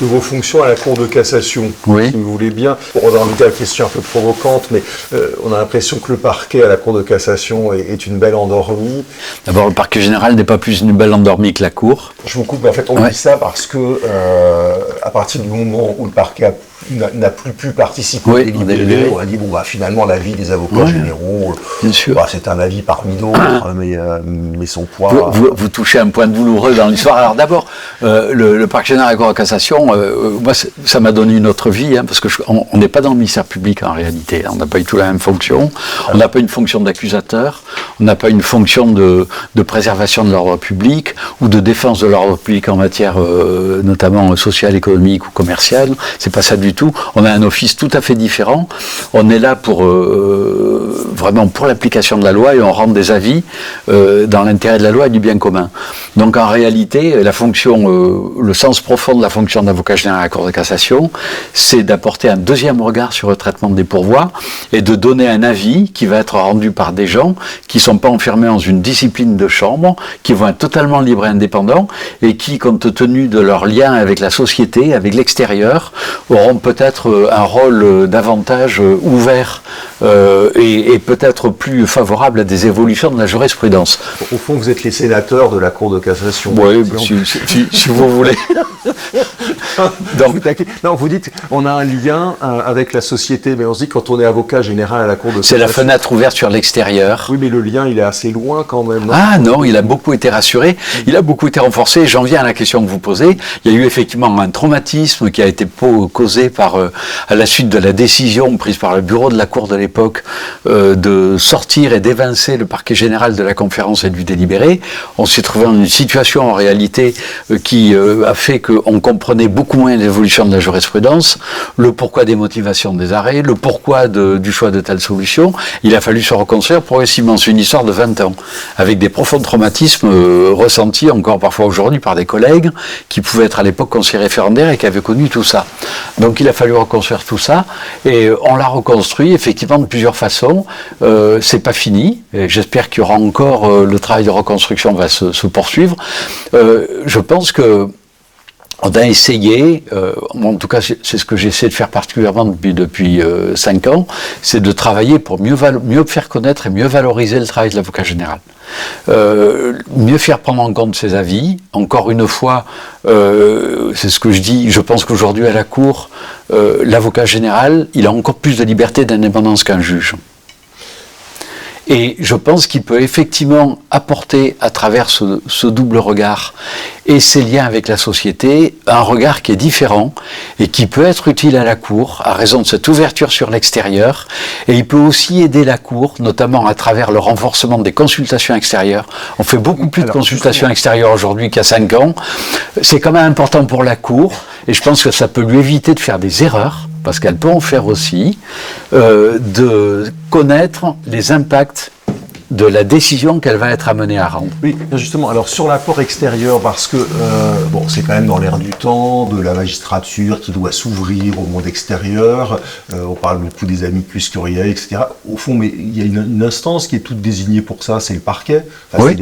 de vos fonctions à la Cour de cassation, Oui. si vous voulez bien. Pour revendiquer la question un peu provocante, mais on a l'impression que le parquet à la Cour de cassation est une belle endormie. D'abord, le parquet général n'est pas plus une belle endormie que la Cour. Je vous coupe, mais en fait, on dit ça parce que à partir du moment où le parquet n'a plus pu participer au délibéré, on a dit, finalement, l'avis des avocats généraux, bien sûr. C'est un avis parmi d'autres, mais son poids... Vous touchez un point douloureux dans l'histoire. Alors d'abord, le parquet général à la Cour de cassation, moi, ça m'a donné une autre vie, parce que on n'est pas dans le ministère public en réalité. On n'a pas du tout la même fonction. On n'a pas une fonction d'accusateur. On n'a pas une fonction de préservation de l'ordre public ou de défense de l'ordre public en matière notamment sociale, économique ou commerciale. C'est pas ça du tout. On a un office tout à fait différent. On est là pour vraiment pour l'application de la loi et on rend des avis dans l'intérêt de la loi et du bien commun. Donc en réalité, la fonction, le sens profond de la fonction d'avocat général à la Cour de cassation, c'est d'apporter un deuxième regard sur le traitement des pourvois et de donner un avis qui va être rendu par des gens qui ne sont pas enfermés dans une discipline de chambre, qui vont être totalement libres et indépendants et qui, compte tenu de leur lien avec la société, avec l'extérieur, auront peut-être un rôle davantage ouvert et peut-être plus favorable à des évolutions de la jurisprudence. Au fond, vous êtes les sénateurs de la Cour de cassation. Oui, si vous voulez. Donc, non, vous dites, on a un lien avec la société, mais on se dit quand on est avocat général à la Cour de cassation... C'est la fenêtre ouverte sur l'extérieur. Oui, mais le lien, il est assez loin quand même. Non, il a beaucoup été rassuré, il a beaucoup été renforcé. J'en viens à la question que vous posez. Il y a eu effectivement un traumatisme qui a été causé à la suite de la décision prise par le bureau de la Cour de l'époque de sortir et d'évincer le parquet général de la conférence et du délibéré. On s'est trouvé dans une situation en réalité qui a fait qu'on comprenait beaucoup moins l'évolution de la jurisprudence, le pourquoi des motivations des arrêts, le pourquoi du choix de telle solution. Il a fallu se reconstruire progressivement. C'est une histoire de 20 ans, avec des profonds traumatismes ressentis encore parfois aujourd'hui par des collègues qui pouvaient être à l'époque conseillers référendaires et qui avaient connu tout ça. Donc il a fallu reconstruire tout ça et on l'a reconstruit effectivement de plusieurs façons. C'est pas fini. J'espère qu'il y aura encore le travail de reconstruction va se poursuivre. Je pense que on a essayé, en tout cas c'est ce que j'essaie de faire particulièrement depuis 5 ans, c'est de travailler pour mieux faire connaître et mieux valoriser le travail de l'avocat général. Mieux faire prendre en compte ses avis. Encore une fois, c'est ce que je dis, je pense qu'aujourd'hui à la Cour, l'avocat général, il a encore plus de liberté et d'indépendance qu'un juge. Et je pense qu'il peut effectivement apporter à travers ce double regard et ses liens avec la société, un regard qui est différent et qui peut être utile à la Cour à raison de cette ouverture sur l'extérieur. Et il peut aussi aider la Cour, notamment à travers le renforcement des consultations extérieures. On fait beaucoup plus de consultations extérieures aujourd'hui qu'il y a 5 ans. C'est quand même important pour la Cour et je pense que ça peut lui éviter de faire des erreurs, parce qu'elle peut en faire aussi, de connaître les impacts de la décision qu'elle va être amenée à rendre. Oui, justement, alors sur l'apport extérieur, parce que c'est quand même dans l'air du temps, de la magistrature qui doit s'ouvrir au monde extérieur, on parle beaucoup des amicus curiae, etc. Au fond, mais il y a une instance qui est toute désignée pour ça, c'est le parquet. Enfin, oui.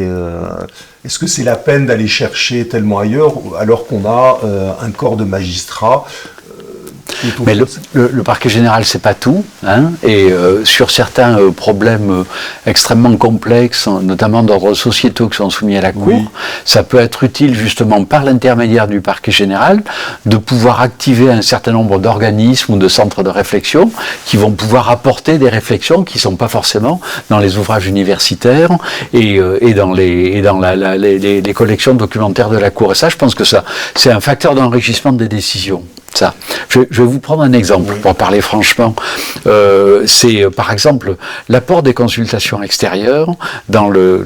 Est-ce que c'est la peine d'aller chercher tellement ailleurs, alors qu'on a un corps de magistrats Mais le parquet général, c'est pas tout, et sur certains problèmes extrêmement complexes, notamment d'ordre sociétaux qui sont soumis à la Cour, ça peut être utile justement par l'intermédiaire du parquet général de pouvoir activer un certain nombre d'organismes ou de centres de réflexion qui vont pouvoir apporter des réflexions qui ne sont pas forcément dans les ouvrages universitaires et dans les collections documentaires de la Cour. Et ça, je pense que ça, c'est un facteur d'enrichissement des décisions. Ça. Je vais vous prendre un exemple pour parler franchement. C'est par exemple l'apport des consultations extérieures dans la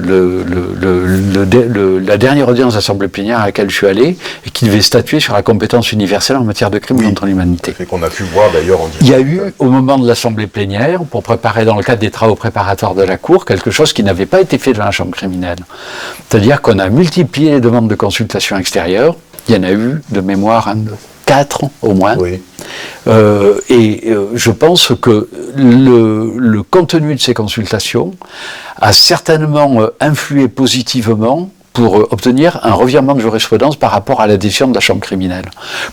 dernière audience d'Assemblée plénière à laquelle je suis allé et qui devait statuer sur la compétence universelle en matière de crimes contre l'humanité. Et qu'on a pu voir d'ailleurs en direct. Il y a eu au moment de l'Assemblée plénière, pour préparer dans le cadre des travaux préparatoires de la Cour, quelque chose qui n'avait pas été fait devant la Chambre criminelle. C'est-à-dire qu'on a multiplié les demandes de consultation extérieure. Il y en a eu de mémoire 4 au moins. Oui. Je pense que le contenu de ces consultations a certainement influé positivement pour obtenir un revirement de jurisprudence par rapport à la décision de la chambre criminelle.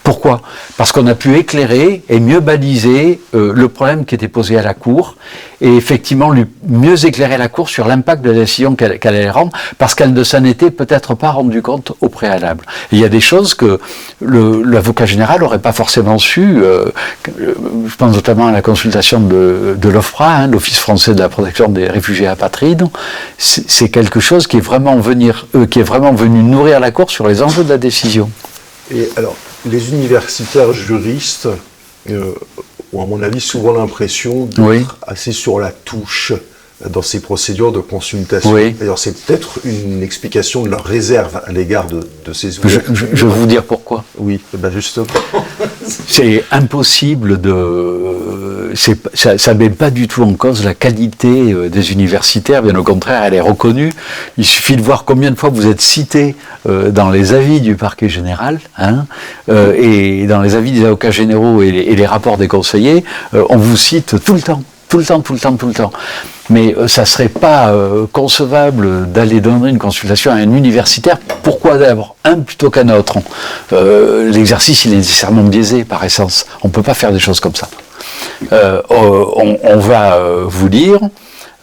Pourquoi ? Parce qu'on a pu éclairer et mieux baliser le problème qui était posé à la Cour, et effectivement mieux éclairer la Cour sur l'impact de la décision qu'elle allait rendre, parce qu'elle ne s'en était peut-être pas rendu compte au préalable. Et il y a des choses que l'avocat général n'aurait pas forcément su, je pense notamment à la consultation de l'OFPRA, l'Office français de la protection des réfugiés apatrides. C'est quelque chose qui est vraiment venu nourrir la Cour sur les enjeux de la décision. Et alors, les universitaires juristes ont, à mon avis, souvent l'impression d'être assez sur la touche dans ces procédures de consultation. Oui. D'ailleurs, c'est peut-être une explication de leur réserve à l'égard de ces ouvertures. Je vais vous dire pourquoi. Oui, justement. C'est impossible ça ne met pas du tout en cause la qualité des universitaires, bien au contraire, elle est reconnue. Il suffit de voir combien de fois vous êtes cité dans les avis du parquet général, et dans les avis des avocats généraux et les rapports des conseillers, on vous cite tout le temps. Mais ça ne serait pas concevable d'aller donner une consultation à un universitaire. Pourquoi d'abord un plutôt qu'un autre ? L'exercice, il est nécessairement biaisé par essence. On ne peut pas faire des choses comme ça. On va vous lire,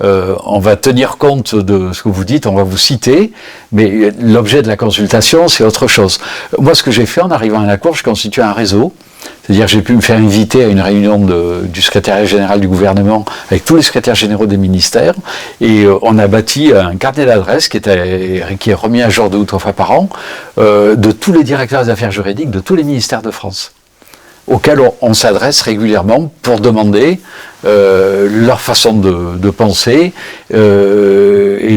on va tenir compte de ce que vous dites, on va vous citer, mais l'objet de la consultation, c'est autre chose. Moi, ce que j'ai fait en arrivant à la Cour, je constitue un réseau. C'est-à-dire que j'ai pu me faire inviter à une réunion du secrétariat général du gouvernement avec tous les secrétaires généraux des ministères, et on a bâti un carnet d'adresses qui est remis à jour 2 ou 3 fois par an, de tous les directeurs des affaires juridiques de tous les ministères de France, auxquels on s'adresse régulièrement pour demander leur façon de penser et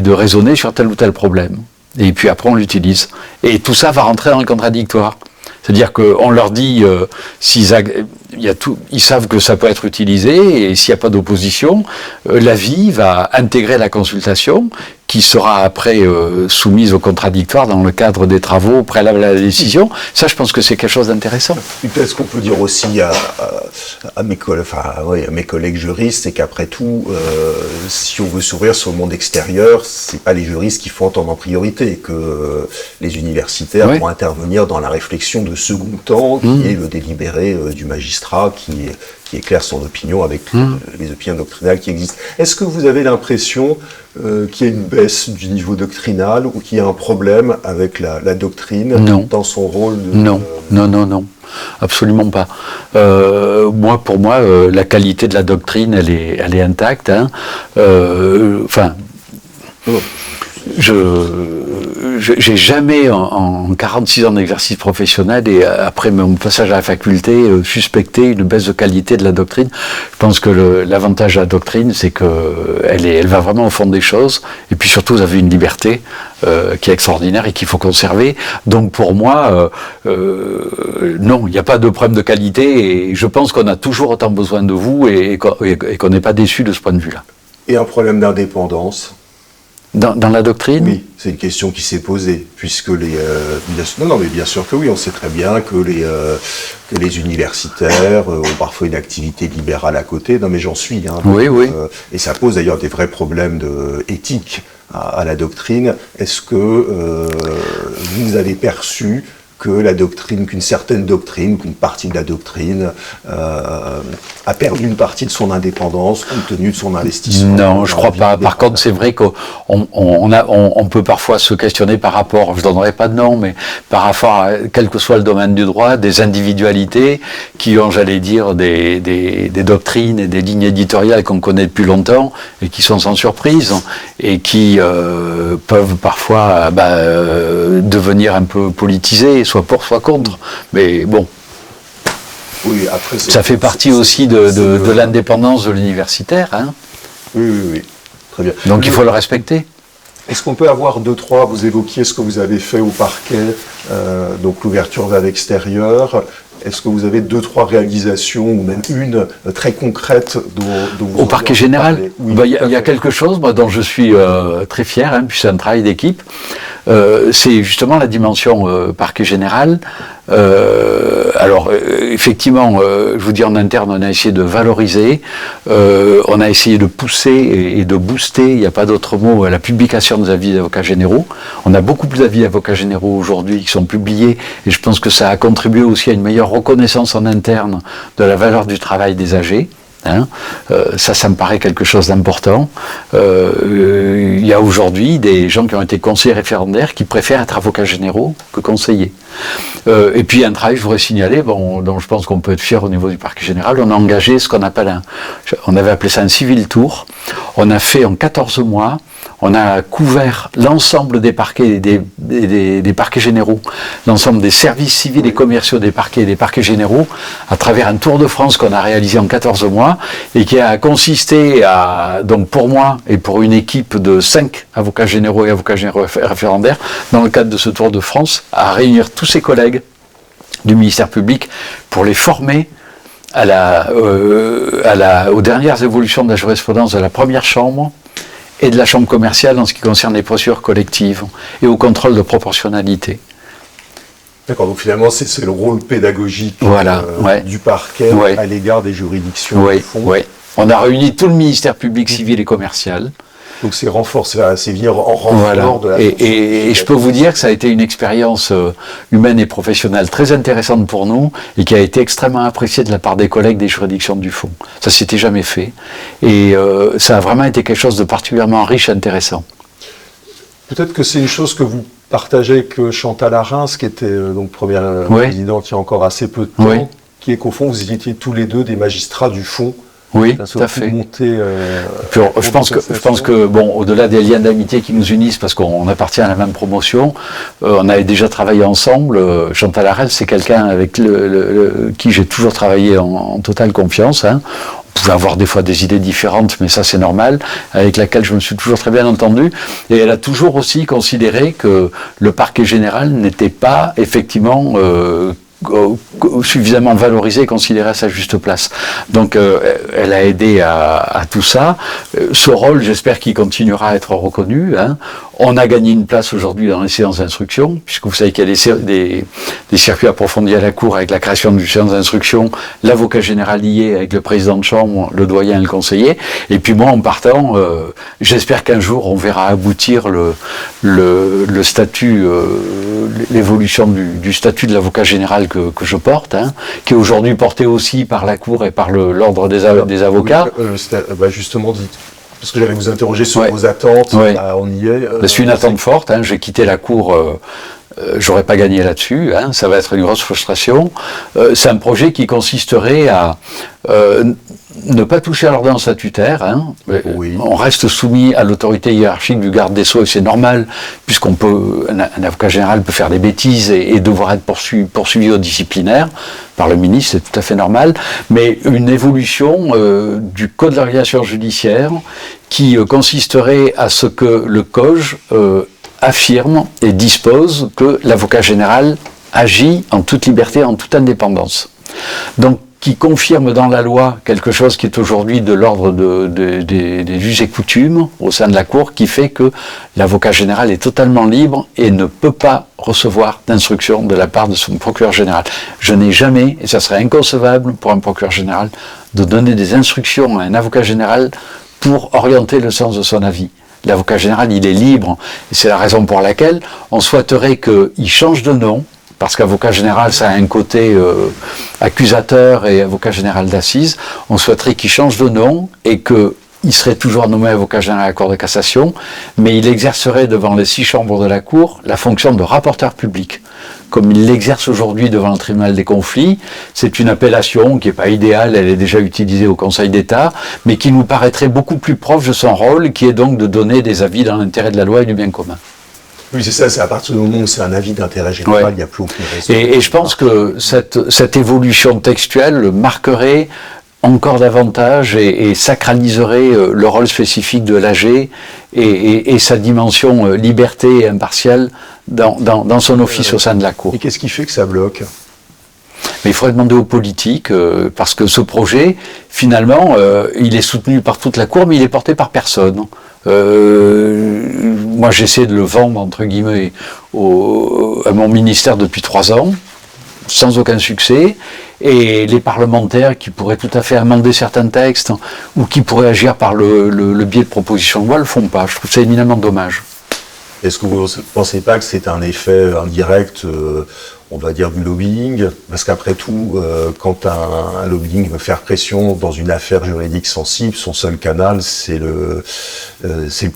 de raisonner sur tel ou tel problème. Et puis après on l'utilise. Et tout ça va rentrer dans le contradictoire. C'est-à-dire qu'on leur dit, ils savent que ça peut être utilisé, et s'il n'y a pas d'opposition, l'avis va intégrer la consultation, qui sera après soumise au contradictoire dans le cadre des travaux préalables à la décision. Ça, je pense que c'est quelque chose d'intéressant. Et peut-être ce qu'on peut dire aussi à mes collègues juristes, c'est qu'après tout, si on veut s'ouvrir sur le monde extérieur, c'est pas les juristes qui font entendre en priorité, que les universitaires vont intervenir dans la réflexion de second temps, qui est le délibéré du magistrat, qui éclaire son opinion avec les opinions doctrinales qui existent. Est-ce que vous avez l'impression qu'il y a une baisse du niveau doctrinal, ou qu'il y a un problème avec la doctrine dans son rôle de... Non. Absolument pas. Pour moi, la qualité de la doctrine, elle est intacte. J'ai jamais, en 46 ans d'exercice professionnel et après mon passage à la faculté, suspecté une baisse de qualité de la doctrine. Je pense que l'avantage de la doctrine, c'est qu'elle va vraiment au fond des choses, et puis surtout, vous avez une liberté qui est extraordinaire et qu'il faut conserver. Donc pour moi, non, il n'y a pas de problème de qualité, et je pense qu'on a toujours autant besoin de vous, et qu'on n'est pas déçu de ce point de vue-là. Et un problème d'indépendance ? Dans la doctrine ? Oui, c'est une question qui s'est posée, puisque mais bien sûr que oui, on sait très bien que les universitaires ont parfois une activité libérale à côté. Non, mais j'en suis. Oui. Et ça pose d'ailleurs des vrais problèmes éthiques à la doctrine. Est-ce que vous avez perçu qu'une certaine doctrine, qu'une partie de la doctrine a perdu une partie de son indépendance compte tenu de son investissement? Non, je crois pas. Par contre, c'est vrai qu'on peut parfois se questionner par rapport, je donnerai pas de nom, mais par rapport à, quel que soit le domaine du droit, des individualités qui ont, j'allais dire, des doctrines et des lignes éditoriales qu'on connaît depuis longtemps et qui sont sans surprise et qui peuvent parfois devenir un peu politisées, soit pour, soit contre. Mais bon, oui, après, ça fait partie aussi de l'indépendance de l'universitaire. Oui, très bien. Donc il faut le respecter. Est-ce qu'on peut avoir vous évoquiez ce que vous avez fait au parquet, donc l'ouverture vers l'extérieur. Est-ce que vous avez 2-3 réalisations, ou même une très concrète dont vous... Au parquet général, oui, il y a quelque chose dont je suis très fier, puis c'est un travail d'équipe. c'est justement la dimension parquet général. Effectivement, je vous dis en interne, on a essayé de valoriser, on a essayé de pousser et de booster, il n'y a pas d'autre mot, la publication des avis d'avocats généraux. On a beaucoup plus d'avis d'avocats généraux aujourd'hui qui sont publiés, et je pense que ça a contribué aussi à une meilleure reconnaissance en interne de la valeur du travail des AG. Ça me paraît quelque chose d'important. Il y a aujourd'hui des gens qui ont été conseillers référendaires qui préfèrent être avocats généraux que conseillers. Et puis un travail, je voudrais signaler, dont je pense qu'on peut être fier au niveau du parquet général, on a engagé ce qu'on appelle on avait appelé ça un civil tour. On a fait en 14 mois, on a couvert l'ensemble des parquets, des parquets généraux, l'ensemble des services civils et commerciaux des parquets et des parquets généraux, à travers un tour de France qu'on a réalisé en 14 mois, et qui a consisté donc pour moi et pour une équipe de 5 avocats généraux et avocats généraux référendaires, dans le cadre de ce tour de France, à réunir tous ses collègues du ministère public pour les former aux dernières évolutions de la jurisprudence de la première chambre et de la chambre commerciale en ce qui concerne les procédures collectives et au contrôle de proportionnalité. D'accord, donc finalement c'est le rôle pédagogique du parquet à l'égard des juridictions. Oui. On a réuni tout le ministère public civil et commercial. Donc c'est venir en renfort de la... Et je peux vous dire que ça a été une expérience humaine et professionnelle très intéressante pour nous et qui a été extrêmement appréciée de la part des collègues des juridictions du fond. Ça s'était jamais fait. Et ça a vraiment été quelque chose de particulièrement riche et intéressant. Peut-être que c'est une chose que vous partagez avec Chantal Arens, qui était donc première présidente il y a encore assez peu de temps, qui est qu'au fond vous étiez tous les deux des magistrats du fond. Oui, tout à fait. Je pense que au-delà des liens d'amitié qui nous unissent, parce qu'on appartient à la même promotion, on avait déjà travaillé ensemble. Chantal Arens, c'est quelqu'un avec qui j'ai toujours travaillé en totale confiance. On pouvait avoir des fois des idées différentes, mais ça c'est normal, avec laquelle je me suis toujours très bien entendu. Et elle a toujours aussi considéré que le parquet général n'était pas effectivement suffisamment valorisé et considéré à sa juste place. Donc elle a aidé à tout ça. Ce rôle, j'espère qu'il continuera à être reconnu. On a gagné une place aujourd'hui dans les séances d'instruction, puisque vous savez qu'il y a des circuits approfondis à la Cour avec la création d'une séance d'instruction, l'avocat général y est avec le président de chambre, le doyen et le conseiller. Et puis moi, en partant, j'espère qu'un jour on verra aboutir le statut, l'évolution du statut de l'avocat général que je porte, qui est aujourd'hui porté aussi par la Cour et par l'ordre des avocats. Justement, parce que j'allais vous interroger sur vos attentes, on y est. C'est une attente forte, j'ai quitté la Cour, j'aurais pas gagné là-dessus, ça va être une grosse frustration. C'est un projet qui consisterait à ne pas toucher à l'ordonnance statutaire. On reste soumis à l'autorité hiérarchique du garde des Sceaux, et c'est normal, puisqu'on peut, un avocat général peut faire des bêtises et devoir être poursuivi au disciplinaire par le ministre, c'est tout à fait normal, mais une évolution du Code de l'organisation judiciaire qui consisterait à ce que le COJ affirme et dispose que l'avocat général agit en toute liberté, en toute indépendance. Donc, qui confirme dans la loi quelque chose qui est aujourd'hui de l'ordre des juges et coutumes au sein de la Cour, qui fait que l'avocat général est totalement libre et ne peut pas recevoir d'instruction de la part de son procureur général. Je n'ai jamais, et ça serait inconcevable pour un procureur général, de donner des instructions à un avocat général pour orienter le sens de son avis. L'avocat général, il est libre, et c'est la raison pour laquelle on souhaiterait qu'il change de nom, parce qu'avocat général, ça a un côté accusateur et avocat général d'assises. On souhaiterait qu'il change de nom et qu'il serait toujours nommé avocat général à la Cour de cassation, mais il exercerait devant les 6 chambres de la Cour la fonction de rapporteur public. Comme il l'exerce aujourd'hui devant le tribunal des conflits, c'est une appellation qui n'est pas idéale, elle est déjà utilisée au Conseil d'État, mais qui nous paraîtrait beaucoup plus proche de son rôle, qui est donc de donner des avis dans l'intérêt de la loi et du bien commun. Oui, c'est ça, c'est à partir du moment où c'est un avis d'intérêt général, il n'y a plus aucune raison. Et je pense que cette évolution textuelle marquerait encore davantage et sacraliserait le rôle spécifique de l'AG et sa dimension liberté et impartiale dans son office au sein de la Cour. Et qu'est-ce qui fait que ça bloque ? Mais il faudrait demander aux politiques, parce que ce projet, finalement, il est soutenu par toute la Cour, mais il est porté par personne. Moi, j'essaie de le vendre, entre guillemets, à mon ministère depuis 3 ans, sans aucun succès. Et les parlementaires qui pourraient tout à fait amender certains textes ou qui pourraient agir par le biais de propositions de loi le font pas. Je trouve ça éminemment dommage. Est-ce que vous ne pensez pas que c'est un effet indirect, on va dire, du lobbying? Parce qu'après tout, quand un lobbying veut faire pression dans une affaire juridique sensible, son seul canal, c'est le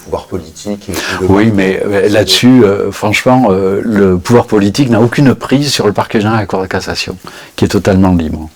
pouvoir politique. Oui, mais là-dessus, franchement, le pouvoir politique n'a aucune prise sur le parquet général de la Cour de cassation, qui est totalement libre.